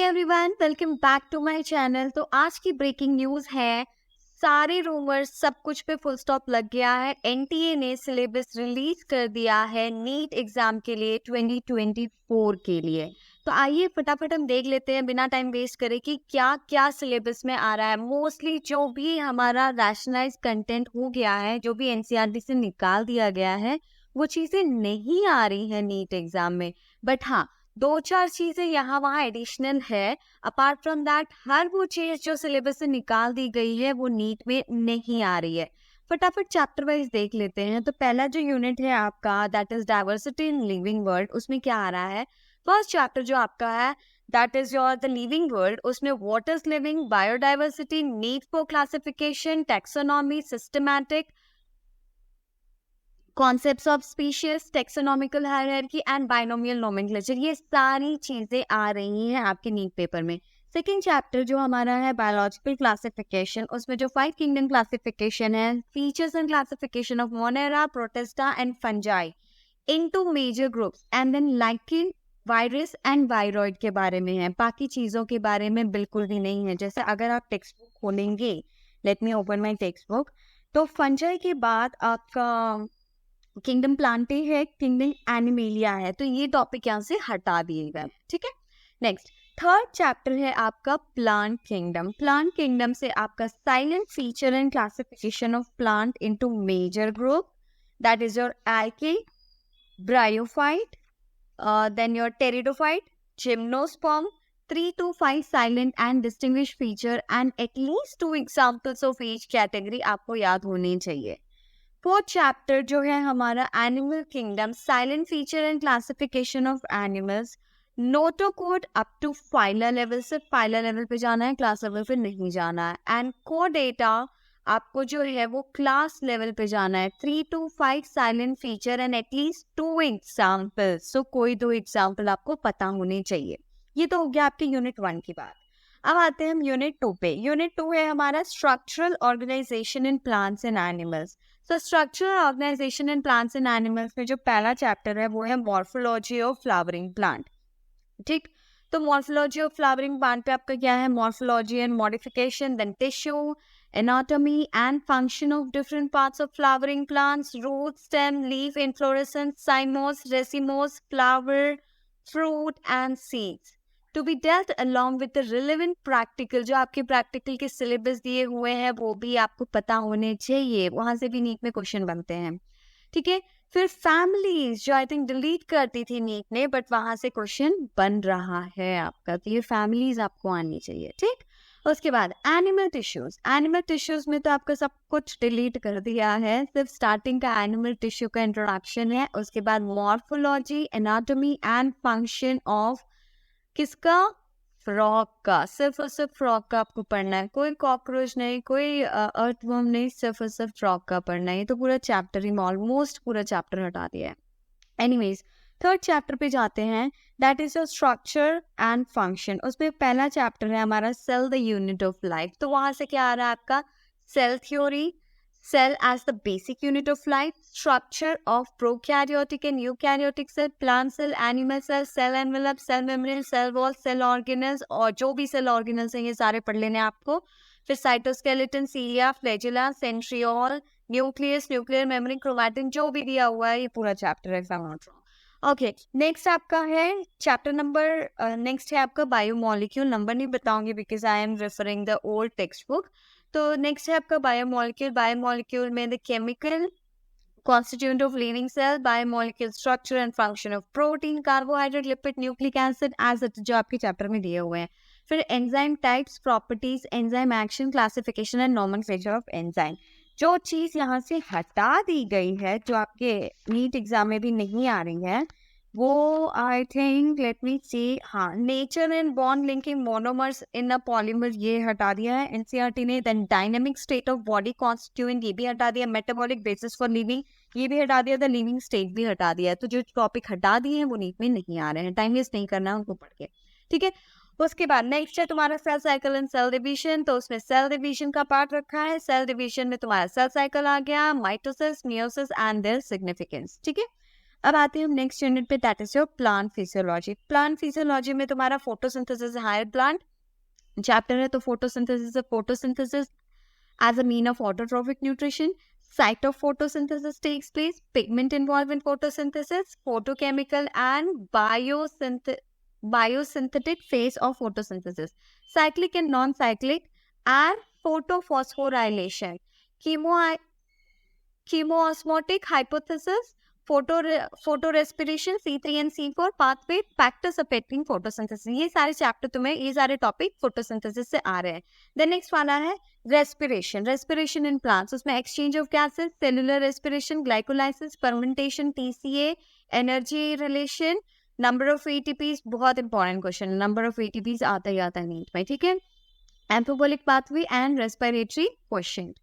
Everyone, welcome back to my channel. तो आज की ब्रेकिंग न्यूज़ है, सारे रूमर्स सब कुछ पे फुल स्टॉप लग गया है। एनटीए ने सिलेबस रिलीज कर दिया है नीट एग्जाम के लिए 2024 के लिए। तो आइए फटाफट हम देख लेते हैं बिना टाइम वेस्ट करे कि क्या क्या सिलेबस में आ रहा है। मोस्टली जो भी हमारा रैशनलाइज कंटेंट हो गया है, जो भी एनसीईआरटी से निकाल दिया गया है, वो चीज़ें नहीं आ रही है नीट एग्जाम में। बट हाँ, दो चार चीजें यहाँ वहाँ एडिशनल है। अपार्ट फ्रॉम दैट, हर वो चीज जो सिलेबस से निकाल दी गई है वो नीट में नहीं आ रही है। फटाफट चैप्टर वाइज देख लेते हैं। तो पहला जो यूनिट है आपका, that is diversity in living world, उसमें क्या आ रहा है? फर्स्ट चैप्टर जो आपका है, that is your the living world. उसमें what is living, biodiversity, need for classification, taxonomy, systematic concepts of species, taxonomical hierarchy and binomial nomenclature, ये सारी चीजें आ रही हैं आपके नीट पेपर में। सेकेंड चैप्टर जो हमारा है बायोलॉजिकल क्लासिफिकेशन, उसमें जो 5 किंगडम क्लासिफिकेशन है, features and classification of monera, protista and fungi into major groups, and then lichen, virus and viroid के बारे में है। बाकी चीजों के बारे में बिल्कुल भी नहीं है। जैसे अगर आप टेक्स्ट बुक खोलेंगे, let me open my text book, तो फंजाई के बाद आपका किंगडम प्लांटे है, किंगडम एनिमेलिया है। तो ये टॉपिक यहाँ से हटा दिए गए, ठीक है। नेक्स्ट थर्ड चैप्टर है आपका प्लांट किंगडम। प्लांट किंगडम से आपका salient feature and classification of plant into major group, that is your algae, bryophyte, then your pteridophyte, gymnosperm, 3 to 5 silent and distinguished feature and at least 2 examples of each category आपको याद होने चाहिए। Fourth chapter जो है हमारा animal kingdom, salient feature and classification of animals, notochord up to phylum level, सिर्फ phylum level पे जाना है, क्लास लेवल पे नहीं जाना है। एंड कोड डेटा आपको जो है वो क्लास लेवल पे जाना है। 3 to 5 salient feature and at least 2 example, so कोई 2 एग्जाम्पल आपको पता होने चाहिए। ये तो हो गया आपके यूनिट 1 की बात। अब आते हैं हम यूनिट 2 पे। यूनिट 2 है हमारा structural organisation in plants and animals. तो structural organisation in plants and animals में जो पहला चैप्टर है वो है मॉर्फोलॉजी ऑफ फ्लावरिंग प्लांट, ठीक। तो मॉर्फोलॉजी ऑफ फ्लावरिंग प्लांट पे आपका क्या है? Morphology and modification, then tissue, anatomy and function of different parts of flowering plants, root, stem, leaf, inflorescence, cymose, racemose, flower, fruit and seeds to be dealt along with the relevant practical. जो आपके practical के syllabus दिए हुए हैं वो भी आपको पता होने चाहिए, वहां से भी नीट में क्वेश्चन बनते हैं, ठीक है। फिर फैमिलीज, जो आई थिंक डिलीट करती थी नीट ने, बट वहां से क्वेश्चन बन रहा है आपका, तो ये फैमिलीज आपको आनी चाहिए, ठीक। उसके बाद एनिमल टिश्यूज। एनिमल टिश्यूज में तो आपका सब कुछ डिलीट कर दिया है, सिर्फ स्टार्टिंग का एनिमल टिश्यू का इंट्रोडक्शन है। उसके बाद morphology, anatomy and function of किसका? फ्रॉग का। सिर्फ और सिर्फ फ्रॉग का आपको पढ़ना है, कोई कॉकरोच नहीं, कोई अर्थवर्म नहीं, सिर्फ और सिर्फ फ्रॉग का पढ़ना है। ये तो पूरा चैप्टर ही, ऑलमोस्ट पूरा चैप्टर हटा दिया है। एनीवेज, थर्ड चैप्टर पे जाते हैं, that is your structure and function. उसमें पहला चैप्टर है हमारा cell the unit of life. तो वहां से क्या आ रहा है आपका? Cell theory, cell as the basic unit of life, structure of prokaryotic and eukaryotic cell, plant cell, animal cell, cell envelope, cell membrane, cell wall, cell organelles, और जो भी cell organelles हैं ये सारे पढ़ लेने आपको। फिर cytoskeleton, cilia, flagella, centriole, nucleus, nuclear membrane, chromatin, जो भी दिया हुआ है ये पूरा चैप्टर है। ओके, नेक्स्ट आपका है चैप्टर नंबर, नेक्स्ट है आपका बायोमोलिक्यूल। नंबर नहीं बताऊंगी because I am referring the old text book. तो नेक्स्ट है आपका बायोमोलिक्यूल। बायोमोलिक्यूल में the chemical constituent of living cell, biomolecule structure and function of protein, carbohydrate, lipid, nucleic acid, acid जो आपके चैप्टर में दिए हुए हैं। फिर enzyme types, properties, enzyme action, classification and nomenclature of enzyme. जो चीज यहाँ से हटा दी गई है, जो आपके नीट एग्जाम में भी नहीं आ रही है, वो I think, late me see, हाँ, nature and bond linking monomers in a polymer, ये हटा दिया है एनसीईआरटी ने। Then dynamic state of body constituent, ये भी हटा दिया। मेटाबॉलिक बेसिस फॉर लिविंग, ये भी हटा दिया। द लिविंग स्टेट भी हटा दिया है। तो जो टॉपिक हटा दिए हैं वो नीट में नहीं आ रहे हैं, टाइम वेस्ट नहीं करना है उनको पढ़ के, ठीक है। उसके बाद नेक्स्ट है तुम्हारा cell cycle and cell division. तो उसमें सेल डिवीजन का पार्ट रखा है। सेल डिवीजन में तुम्हारा सेल साइकिल आ गया, mitosis, meiosis and their significance, ठीक है। अब आते हैं हम नेक्स्ट यूनिट पे, that is your plant physiology. Plant physiology में तुम्हारा फोटोसिंथेसिस हायर प्लांट चैप्टर है, तो photosynthesis as a mean of autotrophic nutrition, site of photosynthesis takes place, pigment involved in photosynthesis, photochemical and biosynthetic phase of photosynthesis, cyclic and non-cyclic, and photophosphorylation, chemoosmotic hypothesis, photorespiration, C3 and C4, pathway, factors affecting photosynthesis। ये सारे chapter तुम्हें, ये सारे topic photosynthesis से आ रहे हैं। Then next वाला है रेस्पिरेशन इन प्लांट्स, उसमें exchange of gases, cellular respiration, glycolysis, fermentation, TCA, energy relation, number of ATPs, बहुत important question, number of ATPs आता ही आता है नीट में, ठीक है। Amphibolic pathway and respiratory question.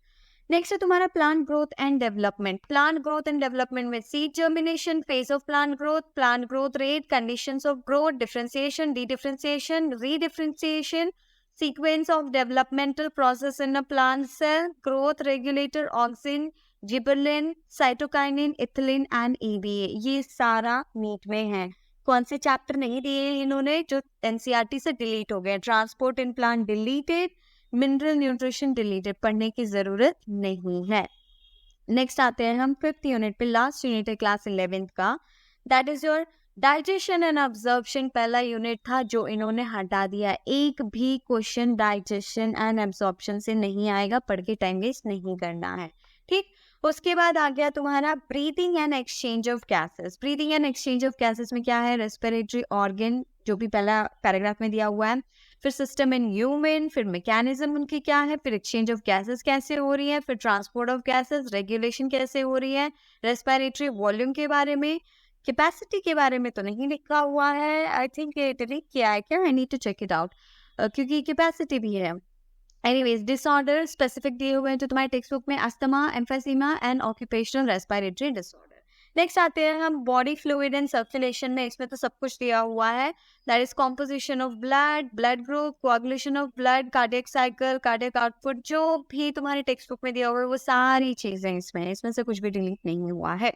Next है तुम्हारा plant growth and development. Plant growth and development में seed germination, phase of plant growth rate, conditions of growth, differentiation, dedifferentiation, redifferentiation, sequence of developmental process in a plant cell, growth regulator, auxin, gibberellin, cytokinin, ethylene and EDA। ये सारा NEET में है। कौन से chapter नहीं दिए इन्होंने जो NCERT से डिलीट हो गए? Transport in plant deleted, mineral nutrition deleted, पढ़ने की जरूरत नहीं है। नेक्स्ट आते हैं हम 5th यूनिट पे, लास्ट यूनिट है क्लास 11th का, that is your digestion and absorption. पहला यूनिट था जो इन्होंने हटा दिया। एक भी क्वेश्चन डाइजेशन एंड अब्जॉर्प्शन से नहीं आएगा, पढ़ के टाइम वेस्ट नहीं करना है, ठीक। उसके बाद आ गया तुम्हारा breathing and exchange of gases. Breathing and exchange of gases में क्या है? रेस्पिरेटरी ऑर्गन, जो भी पहला पैराग्राफ में दिया हुआ है, फिर सिस्टम इन ह्यूमन, फिर मैकेनिज्म उनकी क्या है, फिर एक्सचेंज ऑफ गैसेस कैसे हो रही है, फिर ट्रांसपोर्ट ऑफ गैसेस, रेगुलेशन कैसे हो रही है, रेस्पिरेटरी वॉल्यूम के बारे में, कैपेसिटी के बारे में तो नहीं लिखा हुआ है, आई थिंक ये डिलीट किया है क्या, I need to check it out, क्योंकि कैपेसिटी भी है। एनीवेज, डिसऑर्डर स्पेसिफिक दिए हुए हैं जो तुम्हारे टेक्स्ट बुक में, asthma, emphysema and occupational respiratory disorder. Next आते हैं हम बॉडी फ्लूइड एंड सर्कुलेशन में। इसमें तो सब कुछ दिया हुआ है, that is composition of blood, blood group, coagulation of blood, cardiac cycle, cardiac output, जो भी तुम्हारे टेक्स्ट बुक में दिया हुआ है वो सारी चीजें इसमें से कुछ भी डिलीट नहीं हुआ है।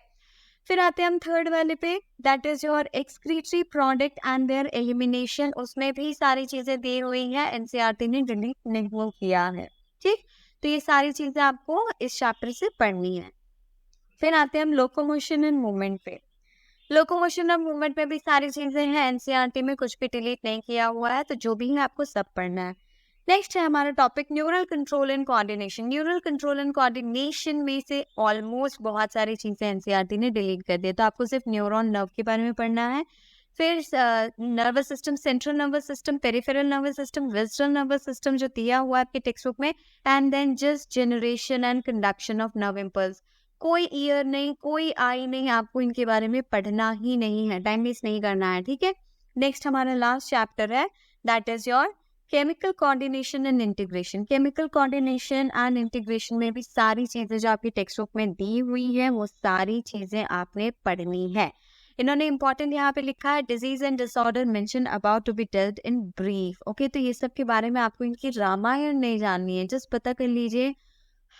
फिर आते हैं हम थर्ड वाले पे, that is your excretory product and there elimination. उसमें भी सारी चीजें दी हुई है, NCERT ने डिलीट नहीं किया है, ठीक। तो ये सारी चीजें आपको इस चैप्टर से पढ़नी है। फिर आते हैं हम लोकोमोशन एंड मूवमेंट पे। लोकोमोशन और मूवमेंट में भी सारी चीजें हैं, NCERT में कुछ भी डिलीट नहीं किया हुआ है, तो जो भी है आपको सब पढ़ना है। नेक्स्ट है हमारा topic neural control and coordination. Neural control and coordination में से ऑलमोस्ट बहुत सारी चीजें NCERT ने डिलीट कर दी, तो आपको सिर्फ न्यूरॉन नर्व के बारे में पढ़ना है। फिर nervous system, central nervous system, peripheral nervous system, western nervous system जो दिया हुआ है आपके टेक्स्ट बुक में, and then just generation and conduction of nerve impulse. कोई ईयर नहीं, कोई आई नहीं, आपको इनके बारे में पढ़ना ही नहीं है, टाइम वेस्ट नहीं करना है, ठीक है। नेक्स्ट हमारा लास्ट चैप्टर है, that is your chemical coordination and integration. Chemical coordination and integration में भी सारी चीजें जो आपकी टेक्स्ट बुक में दी हुई है वो सारी चीजें आपने पढ़नी है। इन्होंने इंपॉर्टेंट यहाँ पे लिखा है, disease and disorder mention about to be dealt in brief. Okay, तो ये सब के बारे में आपको इनकी रामायण नहीं जाननी है, जस्ट पता कर लीजिए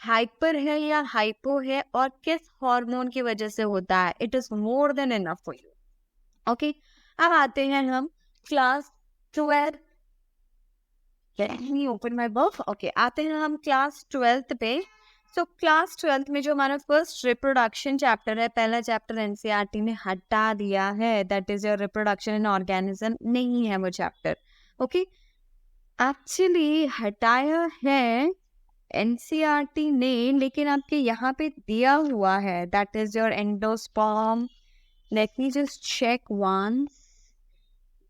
हाइपर है या हाइपो है और किस हार्मोन की वजह से होता है। It is more than enough for you. Okay, अब आते हैं हम class 12। Open my book. Okay, आते हैं हम क्लास 12th पे। सो क्लास 12th में जो हमारा फर्स्ट रिप्रोडक्शन चैप्टर है, पहला चैप्टर NCERT ने हटा दिया है, that is your reproduction in organism. नहीं है वो चैप्टर। ओके, एक्चुअली हटाया है NCERT ने, लेकिन आपके यहाँ पे दिया हुआ है, that is your endosperm, let me just check once,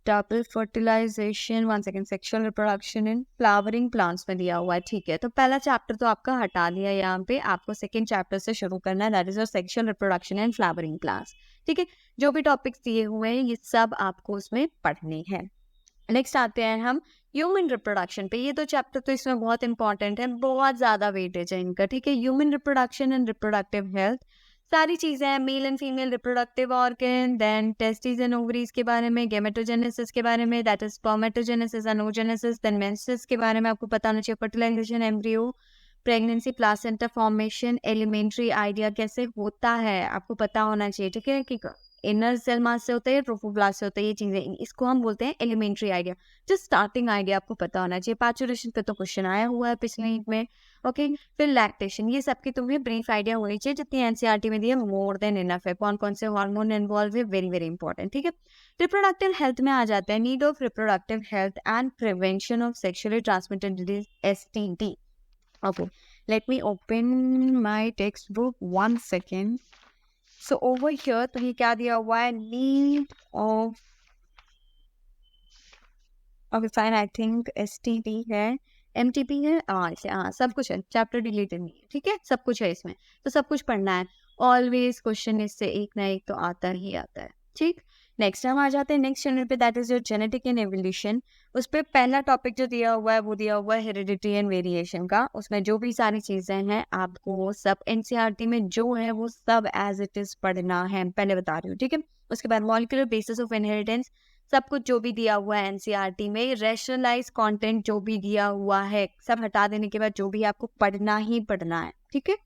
double fertilization, 1 second, sexual reproduction in flowering plants में दिया हुआ है, ठीक है। तो पहला चैप्टर तो आपका हटा दिया, यहाँ पे आपको सेकेंड चैप्टर से शुरू करना है, that is your sexual reproduction in flowering plants, ठीक है। जो भी टॉपिक्स दिए हुए हैं ये सब आपको उसमें पढ़ने हैं। नेक्स्ट आते हैं हम ह्यूमन रिप्रोडक्शन पे। ये तो चैप्टर तो इसमें बहुत इंपॉर्टेंट है, बहुत ज्यादा वेटेज है इनका, ठीक है। Human reproduction and reproductive health, सारी चीजें हैं, male and female reproductive organ, then testis and ovaries के बारे में, गेमेटोजेनेसिस के बारे में, that is spermatogenesis and oogenesis, then menses के बारे में आपको पता होना चाहिए, fertilization, embryo, pregnancy, placenta formation, elementary idea कैसे होता है आपको पता होना चाहिए, ठीक है। इनर सेल मास से होता है या ट्रोफोब्लास्ट से होता है, ये चीजें, इसको हम बोलते हैं एलिमेंट्री आइडिया। जो स्टार्टिंग आइडिया आपको पता होना चाहिए। पैचुरेशन पे तो क्वेश्चन आया हुआ है पिछले वीक में। ओके, फिर लैक्टेशन, ये सबकी तुम्हें ब्रीफ आइडिया होनी चाहिए, जितनी एनसीईआरटी में दी है मोर देन इनफ है। कौन कौन से हार्मोन इन्वॉल्व है, वेरी वेरी इंपॉर्टेंट, ठीक है। रिप्रोडक्टिव हेल्थ में आ जाता है, need of reproductive health and prevention of sexually transmitted disease, STD। Okay, let me open my textbook 1 second. So over here तो ये क्या दिया हुआ है, need of, okay fine, I think STD है, MTP है, हाँ सब कुछ है, चैप्टर डिलीटेड नहीं है, ठीक है, सब कुछ है इसमें, तो सब कुछ पढ़ना है। ऑलवेज क्वेश्चन इससे एक ना एक तो आता ही आता है, ठीक। नेक्स्ट हम आ जाते हैं नेक्स्ट चैनल पे, that is your genetic and evolution. उस पर पहला टॉपिक जो दिया हुआ है वो दिया हुआ है हेरिडिटी एंड वेरिएशन का। उसमें जो भी सारी चीजें हैं आपको वो सब एनसीईआरटी में जो है वो सब एज इट इज पढ़ना है, पहले बता रही हूँ, ठीक है। उसके बाद मॉलिक्यूलर बेसिस ऑफ इनहेरिटेंस, सब कुछ जो भी दिया हुआ है एनसीईआरटी में, रैशनलाइज कंटेंट जो भी दिया हुआ है सब हटा देने के बाद जो भी आपको पढ़ना ही पढ़ना है, ठीक है।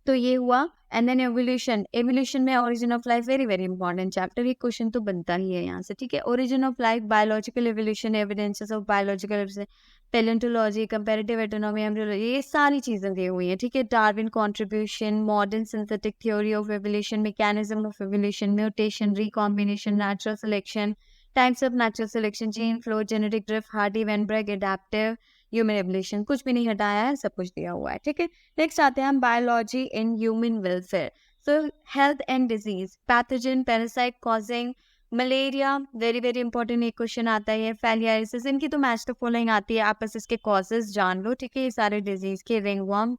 तो ये हुआ। एंड देन एवोल्यूशन, एवोल्यूशन में origin of life, very very important chapter, ये क्वेश्चन तो बनता ही है यहाँ से, ठीक है। Origin of life, biological evolution, evidences of biological, palaeontology, comparative anatomy, embryology, ये सारी चीजें दी हुई हैं, ठीक है। Darwin contribution, modern synthetic theory of evolution, mechanism of evolution, mutation, recombination, natural selection, types of natural selection, gene flow, genetic drift, Hardy Weinberg, adaptive, human evolution, कुछ भी नहीं हटाया है, सब कुछ दिया हुआ है, ठीक है। नेक्स्ट आते हैं हम biology in human welfare. So health and disease, pathogen, parasite causing malaria, very very important एक क्वेश्चन आता है। फैलियारिसिस, इनकी तो मैच द फॉलोइंग आती है, आप बस इसके कॉजेज जान लो, ठीक है। ये सारे डिजीज के, रिंगवर्म,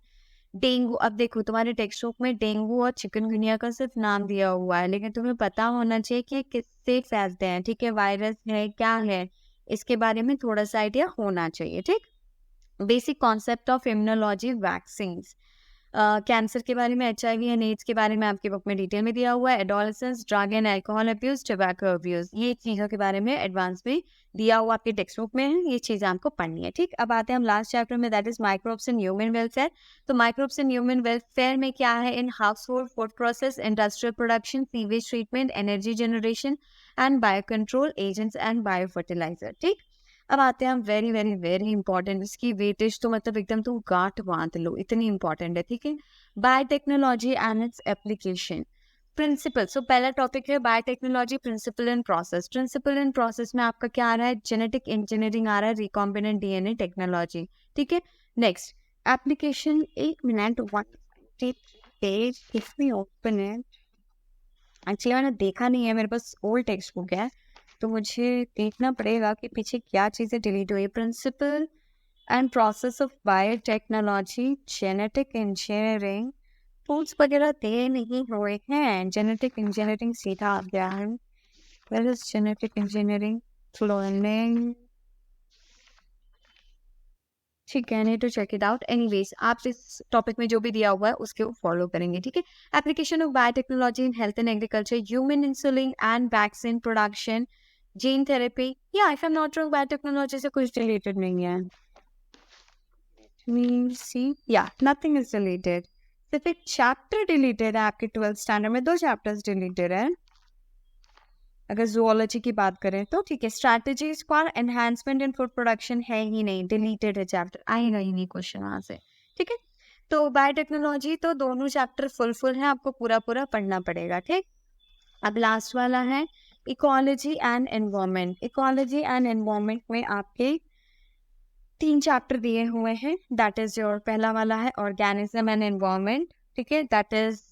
डेंगू, अब देखो तुम्हारे टेक्स्ट बुक में डेंगू और चिकनगुनिया का सिर्फ नाम दिया हुआ है, लेकिन तुम्हें पता होना चाहिए कि किससे फैलते हैं, ठीक है, वायरस है क्या है, इसके बारे में थोड़ा सा आइडिया होना चाहिए, ठीक। Basic concept of immunology, vaccine, cancer के बारे में, HIV एंड एड्स के बारे में आपकी बुक में डिटेल में दिया हुआ है। Adolescence, drug and alcohol abuse, tobacco abuse, ये चीज़ों के बारे में एडवांस में दिया हुआ आपके टेक्स्ट बुक में है, ये चीज़ें आपको पढ़नी है, ठीक। अब आते हैं हम लास्ट चैप्टर में, that is microbes in human welfare. तो माइक्रोब्स इन ह्यूमन वेलफेयर में क्या है, in household, food process, industrial production, sewage treatment, energy generation and bio control agents and bio fertilizer, ठीक। अब आते हैं हम वेरी वेरी वेरी इंपॉर्टेंट, इसकी वेटेज तो मतलब एकदम तुम गांठ बांध लो, इतनी इंपॉर्टेंट है, ठीक है। Biotechnology and its application, principle. So पहला टॉपिक है biotechnology, principle and process. Principle and process में आपका क्या आ रहा है, जेनेटिक इंजीनियरिंग आ रहा है, रिकॉम्बिनेंट DNA टेक्नोलॉजी, ठीक है। नेक्स्ट एप्लीकेशन, 1 मिनट, 1 पेज, किसमें ओपन है, एक्चुअली मैंने देखा नहीं है, मेरे पास ओल्ड टेक्स्ट बुक है तो मुझे देखना पड़ेगा कि पीछे क्या चीज़ें डिलीट हुई। Principle and process of biotechnology, genetic engineering, tools वगैरह दे नहीं हुए हैं, जेनेटिक इंजीनियरिंग सीधा आ गया है। Where is genetic engineering, cloning, ठीक है, need to check it out. Anyways आप इस टॉपिक में जो भी दिया हुआ है उसके फॉलो करेंगे, ठीक है। Application of biotechnology in health and agriculture, human insulin and vaccine production, gene therapy, या if I am not wrong biotechnology से कुछ रिलेटेड नहीं है। नथिंग इज डिलीटेड, सिर्फ एक चैप्टर डिलीटेड है आपके 12th स्टैंडर्ड में, 2 चैप्टर्स डिलीटेड है। अगर जूलॉजी की बात करें तो ठीक है। Strategies for enhancement in food production है ही नहीं, डिलीटेड है चैप्टर, आएगा ही नहीं क्वेश्चन वहां से, ठीक है। तो बायोटेक्नोलॉजी तो दोनों चैप्टर फुल है, आपको पूरा पूरा पढ़ना पड़ेगा, ठीक। अब लास्ट वाला है ecology and environment. Ecology and environment में आपके 3 चैप्टर दिए हुए हैं, दैट इज योर पहला वाला है ऑर्गेनिज्म एंड एनवायरनमेंट, ठीक है, that is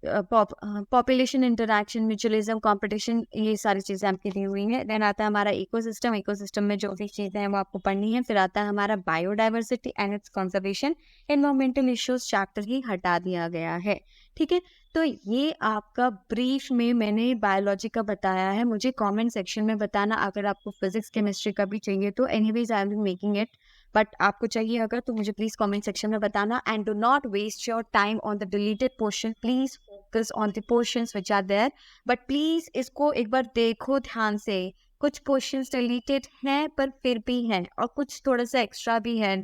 population interaction, mutualism, competition, ये सारी चीज़ें आपकी दी हुई हैं। देन आता है हमारा इकोसिस्टम, इकोसिस्टम में जो भी चीज़ें हैं वो आपको पढ़नी है। फिर आता है हमारा biodiversity and its conservation, environmental issues chapter ही हटा दिया गया है, ठीक है। तो ये आपका ब्रीफ में मैंने बायोलॉजी का बताया है, मुझे कमेंट सेक्शन में बताना अगर आपको फिजिक्स केमिस्ट्री का भी चाहिए तो, anyways I will be making it, but आपको चाहिए अगर तो मुझे प्लीज कमेंट सेक्शन में बताना। And do not waste your time on the deleted portion, please focus on the portions which are there, but please इसको एक बार देखो ध्यान से, कुछ पोर्शंस डिलीटेड हैं पर फिर भी हैं और कुछ थोड़ा सा एक्स्ट्रा भी है,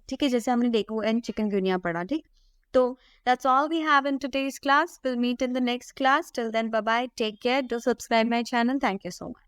ठीक है, जैसे हमने डेंगू एंड चिकनगुनिया पढ़ा, ठीक। तो that's all we have in today's class. We'll meet in the next class. Till then, bye bye. Take care. Do subscribe my channel. Thank you so much.